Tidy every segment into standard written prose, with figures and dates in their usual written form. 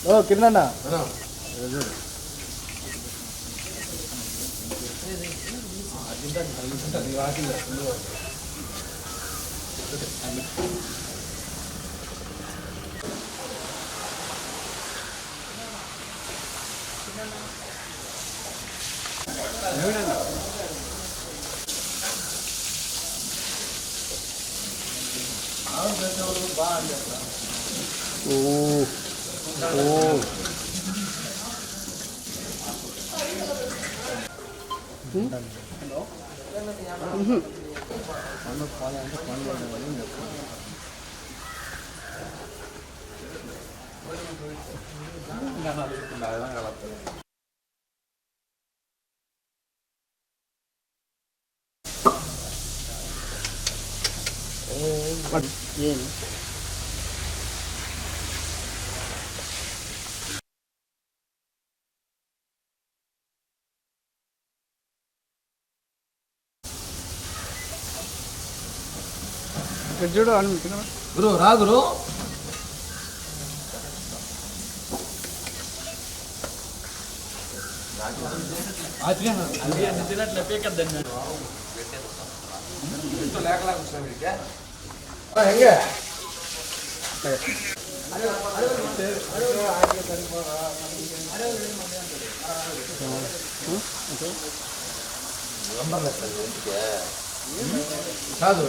ఓ కిరణ్ ಏನು చూడు గురు రా గురు ಹೆಂಗೆ కాదు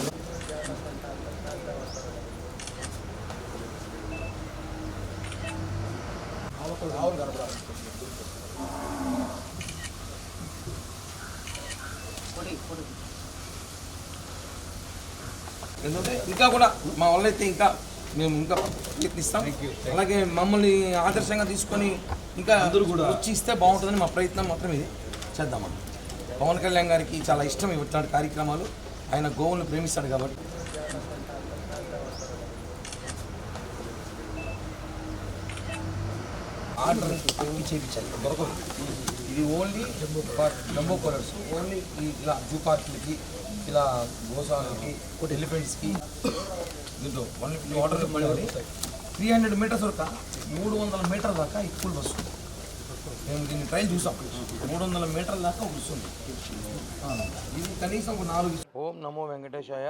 ఎందుకంటే ఇంకా కూడా మా వాళ్ళైతే ఇంకా మేము ఇంకా ప్రయత్నిస్తాం. అలాగే మమ్మల్ని ఆదర్శంగా తీసుకొని ఇంకా అందరూ కూడా వచ్చి ఇస్తే బాగుంటుందని మా ప్రయత్నం మాత్రం ఇది చేద్దామని. పవన్ కళ్యాణ్ గారికి చాలా ఇష్టం ఇట్లాంటి కార్యక్రమాలు. ఆయన గోవులను ప్రేమిస్తాడు కాబట్టి ఆర్డర్ చేయించాలి దొరకదు. ఇది ఓన్లీ జంబో కలర్స్ ఓన్లీ ఇలా జూ పార్కులకి, ఇలా గోశాలకి, ఎలిఫెంట్స్కి దీంట్లో 150 ఆర్డర్లు పడేది. 300 మీటర్స్ వరకు 300 మీటర్ల దాకా ఈ స్కూల్ బస్సు మేము దీన్ని ట్రైన్ చూసాం. 300 మీటర్ల దాకా వస్తుంది. ఇది కనీసం ఒక 4. ఓం నమో వెంకటేశాయ.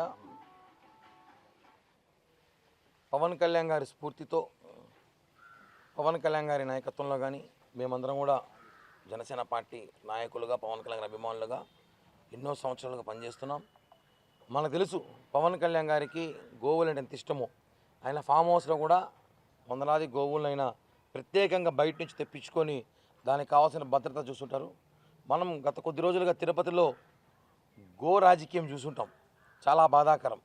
పవన్ కళ్యాణ్ గారి స్ఫూర్తితో, పవన్ కళ్యాణ్ గారి నాయకత్వంలో కానీ మేమందరం కూడా జనసేన పార్టీ నాయకులుగా, పవన్ కళ్యాణ్ అభిమానులుగా ఎన్నో సంవత్సరాలుగా పనిచేస్తున్నాం. మనకు తెలుసు పవన్ కళ్యాణ్ గారికి గోవులు అంటే ఎంత ఇష్టమో. ఆయన ఫామ్ హౌస్లో కూడా వందలాది గోవులైనా ప్రత్యేకంగా బయట నుంచి తెప్పించుకొని దానికి కావాల్సిన భద్రత చూస్తుంటారు. మనం గత కొద్ది రోజులుగా తిరుపతిలో గో రాజకీయం చూస్తుంటాం. చాలా బాధాకరం.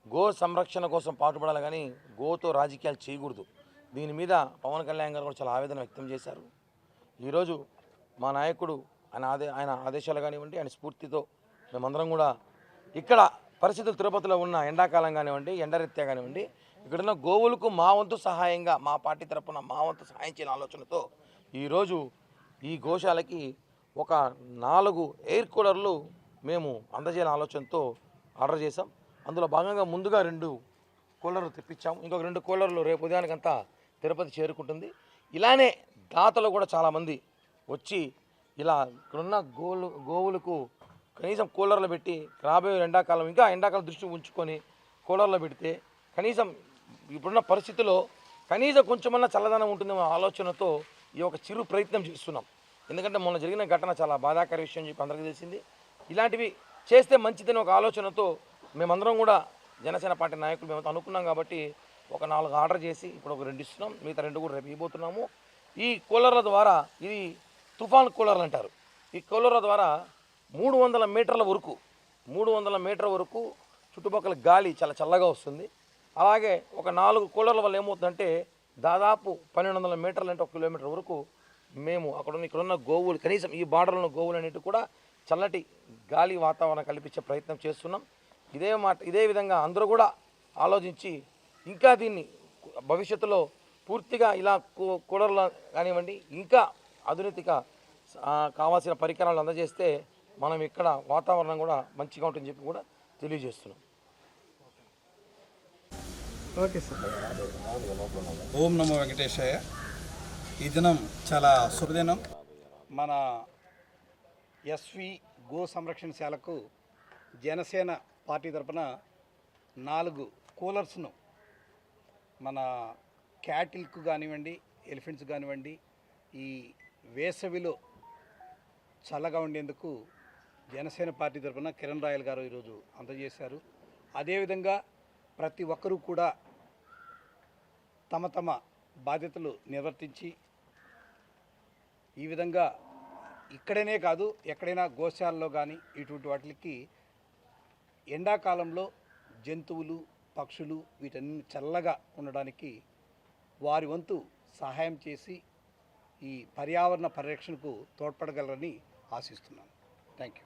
గో సంరక్షణ కోసం పాటుపడాలి కానీ గోతో రాజకీయాలు చేయకూడదు. దీని మీద పవన్ కళ్యాణ్ గారు కూడా చాలా ఆవేదన వ్యక్తం చేశారు. ఈరోజు మా నాయకుడు ఆయన ఆదేశాలు కానివ్వండి, ఆయన స్ఫూర్తితో మేమందరం కూడా ఇక్కడ పరిస్థితులు తిరుపతిలో ఉన్న ఎండాకాలం కానివ్వండి, ఎండరీత్యా కానివ్వండి, ఇక్కడున్న గోవులకు మా వంతు సహాయంగా మా పార్టీ తరఫున మా వంతు సహాయం చేయని ఆలోచనతో ఈరోజు ఈ గోశాలకి ఒక 4 ఎయిర్ కూలర్లు మేము అందజేయాలని ఆలోచనతో ఆర్డర్ చేసాం. అందులో భాగంగా ముందుగా 2 కూలర్లు తెప్పించాము. ఇంకొక 2 కూలర్లు రేపు ఉదయానికంతా తిరుపతి చేరుకుంటుంది. ఇలానే దాతలు కూడా చాలామంది వచ్చి ఇలా ఇక్కడున్న గోవులకు కనీసం కూలర్లు పెట్టి రాబోయే ఎండాకాలం, ఇంకా ఎండాకాలం దృష్టి ఉంచుకొని కూలర్లు పెడితే కనీసం ఇప్పుడున్న పరిస్థితిలో కనీసం కొంచెమన్నా చల్లదనం ఉంటుందేమో ఆలోచనతో ఈ ఒక చిరు ప్రయత్నం చేస్తున్నాం. ఎందుకంటే మొన్న జరిగిన ఘటన చాలా బాధాకర విషయం చెప్పి అందరికీ తెలిసింది. ఇలాంటివి చేస్తే మంచిదని ఒక ఆలోచనతో మేమందరం కూడా జనసేన పార్టీ నాయకులు మేము అనుకున్నాం కాబట్టి ఒక 4 ఆర్డర్ చేసి ఇప్పుడు ఒక 2 ఇస్తున్నాం. మిగతా 2 కూడా రేపు ఇవ్వబోతున్నాము. ఈ కూలర్ల ద్వారా, ఇది తుఫాన్ కూలర్లు అంటారు. ఈ కూలర్ల ద్వారా 300 మీటర్ల వరకు 300 మీటర్ల వరకు చుట్టుపక్కల గాలి చాలా చల్లగా వస్తుంది. అలాగే ఒక 4 కూలర్ల వల్ల ఏమవుతుందంటే దాదాపు 1200 మీటర్లు అంటే 1 కిలోమీటర్ వరకు మేము ఇక్కడున్న గోవులు, కనీసం ఈ బార్డర్లో ఉన్న గోవులు అన్నిటి కూడా చల్లటి గాలి వాతావరణం కల్పించే ప్రయత్నం చేస్తున్నాం. ఇదే విధంగా అందరూ కూడా ఆలోచించి ఇంకా దీన్ని భవిష్యత్తులో పూర్తిగా ఇలా కూలర్లు కానివ్వండి, ఇంకా ఆధునిక కావాల్సిన పరికరాలు అందజేస్తే మనం ఇక్కడ వాతావరణం కూడా మంచిగా ఉంటుందని చెప్పి కూడా తెలియజేస్తున్నాం. Okay sir. ఓం నమో వెంకటేశాయ. ఈ దినం చాలా శుభదినం. మన ఎస్వి గో సంరక్షణశాలకు జనసేన పార్టీ తరఫున 4 కూలర్స్ను మన క్యాటిల్కు కానివ్వండి, ఎలిఫెంట్స్ కానివ్వండి, ఈ వేసవిలో చల్లగా ఉండేందుకు జనసేన పార్టీ తరఫున కిరణ్ రాయల్ గారు ఈరోజు అందజేశారు. అదేవిధంగా ప్రతి ఒక్కరూ కూడా తమ తమ బాధ్యతలు నిర్వర్తించి ఈ విధంగా ఇక్కడనే కాదు ఎక్కడైనా గోశాలలో కానీ ఇటువంటి వాటికి ఎండాకాలంలో జంతువులు, పక్షులు వీటన్ని చల్లగా ఉండడానికి వారి వంతు సహాయం చేసి ఈ పర్యావరణ పరిరక్షణకు తోడ్పడగలరని ఆశిస్తున్నాను. Thank you.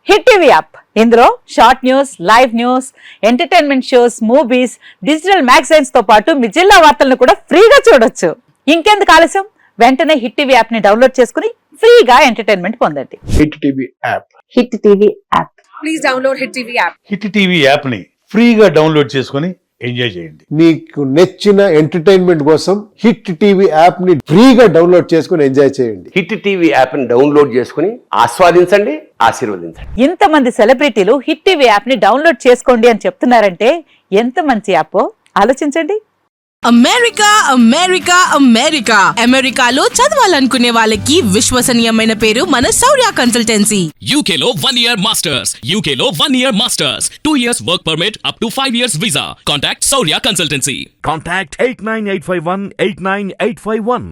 Hit TV app, ఇందులో short news, live news, entertainment shows, movies, digital magazines తో పాటు మీ జిల్లా వార్తలను కూడా ఫ్రీగా చూడొచ్చు. ఇంకెందుకు ఆలస్యం, వెంటనే హిట్ టీవీ యాప్ ని డౌన్లోడ్ చేసుకుని ఫ్రీగా ఎంటర్టైన్మెంట్ పొందండి. Hit TV app. Hit TV app. Please download hit TV app. Hit TV app ని ఫ్రీగా డౌన్లోడ్ చేసుకుని ఎంజాయ్ చేయండి. మీకు నచ్చిన ఎంటర్టైన్మెంట్ కోసం హిట్ టీవీ యాప్ ని ఫ్రీగా డౌన్లోడ్ చేసుకుని ఎంజాయ్ చేయండి. హిట్ టీవీ యాప్ ని డౌన్లోడ్ చేసుకుని ఆస్వాదించండి, ఆశీర్వదించండి. ఇంతమంది సెలబ్రిటీలు హిట్ టీవీ యాప్ ని డౌన్లోడ్ చేసుకోండి అని చెప్తున్నారంటే ఎంత మంచి యాప్ ఆలోచించండి. అమెరికా అమెరికా అమెరికా అమెరికాలో చదవాలనుకునే వాళ్ళకి విశ్వసనీయమైన పేరు మన శౌర్య కన్సల్టెన్సీ. UK లో 1 year masters. UK లో 1 year masters. 2 years work permit up to 5 years visa. Contact Saurya Consultancy. Contact 89851 89851.